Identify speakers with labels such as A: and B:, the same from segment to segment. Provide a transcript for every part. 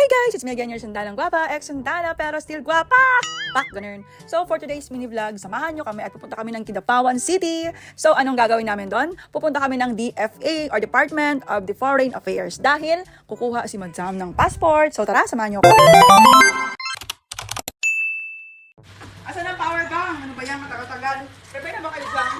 A: Hi guys! It's me again, your sandalang guwapa, ex-sandala pero still guwapa! Pak, ganun. So for today's mini vlog, samahan nyo kami at pupunta kami ng Kidapawan City. So anong gagawin namin doon? Pupunta kami ng DFA or Department of the Foreign Affairs dahil kukuha si Madam ng passport. So tara, samahan nyo ako. Asan ang power gang? Ano ba yan? Matagal-tagal. Prepare na ba kayo dyan?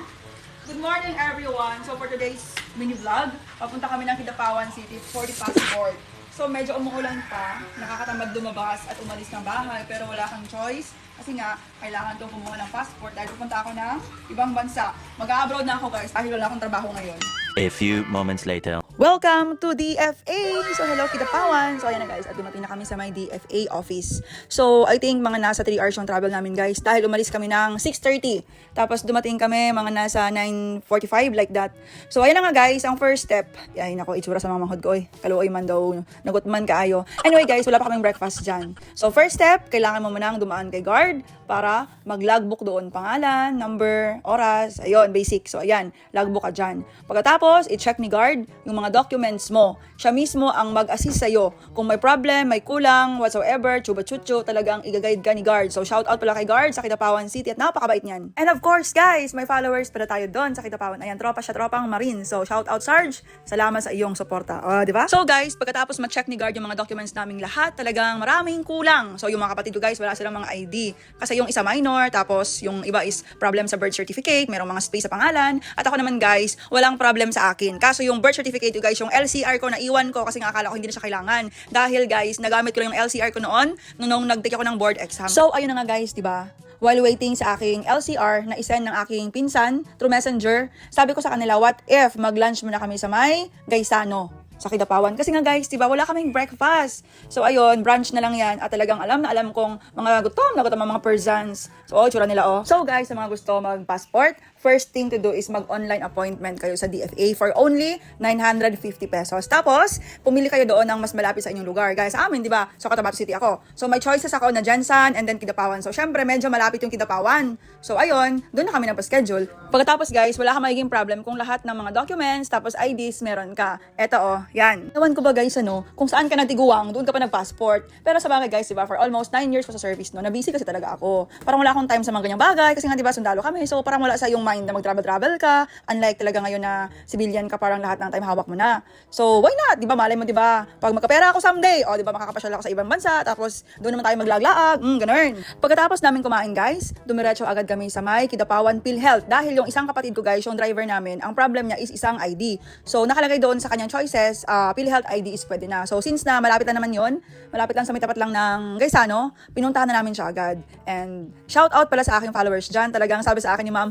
A: Good morning everyone! So for today's mini vlog, papunta kami ng Kidapawan City for the passport. So medyo umuulan pa, nakakatamad lumabas at umalis ng bahay pero wala kang choice kasi nga kailangan itong kumuha ng passport dahil pupunta ako ng ibang bansa. Mag-a-abroad na ako guys dahil wala akong trabaho ngayon.
B: A few moments later.
A: Welcome to DFA! So hello Kidapawan! So ayan na guys, at dumating na kami sa my DFA office. So I think mga nasa 3 hours yung travel namin guys dahil umalis kami ng 6:30. Tapos dumating kami mga nasa 9:45 like that. So ayan na nga guys, ang first step. Ay nako, itsura sa mga manghod ko eh. Kaluoy man daw, nagot man kaayo. Anyway guys, wala pa kaming breakfast dyan. So first step, kailangan mo munang dumaan kay guard para mag-logbook doon. Pangalan, number, oras, ayun, basic. So ayan, logbook ka dyan. Pagkatapos, i-check ni guard yung mga documents mo. Siya mismo ang mag-assist sa'yo. Kung may problem, may kulang, whatsoever, chuba-chucho, talagang i-guide ka ni guard. So shout out pala kay guard sa Kidapawan City at napakabait niyan. And of course guys, may followers pala tayo doon sa Kidapawan. Ayan, tropa siya, tropang Marine. So shout out Sarge, salamat sa iyong suporta. Di ba? So guys, pagkatapos ma-check ni guard yung mga documents naming lahat, talagang maraming kulang. So yung mga kapatid ko guys, wala silang mga ID. Kasi yung isa minor, tapos yung iba is problem sa birth certificate, merong mga space sa pangalan. At ako naman guys, walang problem sa akin. Kaso yung birth certificate ko guys, yung LCR ko naiwan ko kasi nga akala ko hindi na siya kailangan. Dahil guys, nagamit ko lang yung LCR ko noon nung nag-take ako ng board exam. So ayun na nga guys, di ba? While waiting sa aking LCR na isend ng aking pinsan through messenger, sabi ko sa kanila, what if mag-lunch muna kami sa may Gaisano sa Kidapawan. Kasi nga guys, diba, wala kaming breakfast. So ayun, brunch na lang yan. At talagang alam na alam kong mga gutom ang mga persons. So tsura nila oh. So guys, sa mga gusto mag-passport, first thing to do is mag-online appointment kayo sa DFA for only 950 pesos. Tapos, pumili kayo doon ng mas malapit sa inyong lugar. Guys, sa amin, di ba? So, Cotabato City ako. So, may choices ako na Jensen and then Kidapawan. So, syempre, medyo malapit yung Kidapawan. So, ayun, doon na kami nagpa-schedule. Pagkatapos, guys, wala ka magiging problem kung lahat ng mga documents, tapos IDs, meron ka. Eto, oh, yan. Ewan ko ba, guys, kung saan ka natiguang, doon ka pa nag-passport. Pero sa bagay, guys, di ba, for almost 9 years ko sa service, no, na-busy kasi talaga ako. Parang wala akong time sa mga ganyang bagay, kasi nga, di ba, sundalo kami. So, parang wala sa yung mind na mag-travel ka, unlike talaga ngayon na civilian ka, parang lahat ng time hawak mo na. So, why not? Di ba, malay mo, di ba, pag magkapera ako someday, o di ba, makakapasyal ako sa ibang bansa, tapos doon naman tayo maglaglaag, ganun. Pagkatapos namin kumain, guys, dumiretso agad kami sa may Kidapawan PhilHealth, dahil yung isang kapatid ko, guys, yung driver namin, ang problem niya is isang ID. So, nakalagay doon sa kanyang choices, PhilHealth ID is pwede na. So, since na malapit na naman yun, malapit lang sa may tapat lang ng Gaisano, pinuntahan na namin siya agad. And shout out pala sa aking followers dyan, talagang sabi sa akin ni ma'am,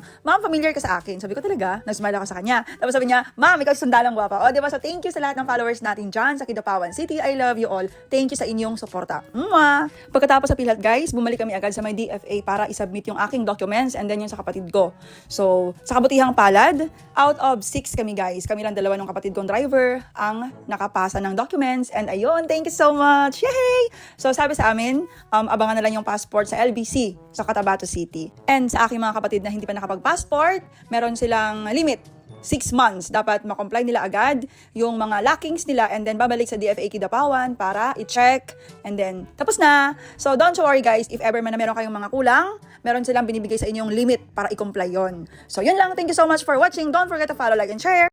A: familiar ka sa akin. Sabi ko talaga, nag-smile ako sa kanya. Tapos sabi niya, ma'am, ikaw sandalang guwapa. O, diba? So, thank you sa lahat ng followers natin dyan sa Kidapawan City. I love you all. Thank you sa inyong suporta. Mwah! Pagkatapos sa PhilHealth, guys, bumalik kami agad sa may DFA para isubmit yung aking documents and then yung sa kapatid ko. So, sa kabutihang palad, out of 6 kami, guys. Kami lang dalawa ng kapatid kong driver ang nakapasa ng documents. And ayun, thank you so much. Yay! So, sabi sa amin, abangan na lang yung passport sa LBC sa Cotabato City. And sa aking mga kapatid na hindi pa nakapag-passport, meron silang limit. 6 months, dapat ma-comply nila agad yung mga lockings nila and then babalik sa DFA Kidapawan para i-check and then tapos na. So don't worry guys, if ever man na meron kayong mga kulang, meron silang binibigay sa inyong limit para i-comply yon. So yun lang, thank you so much for watching. Don't forget to follow, like, and share.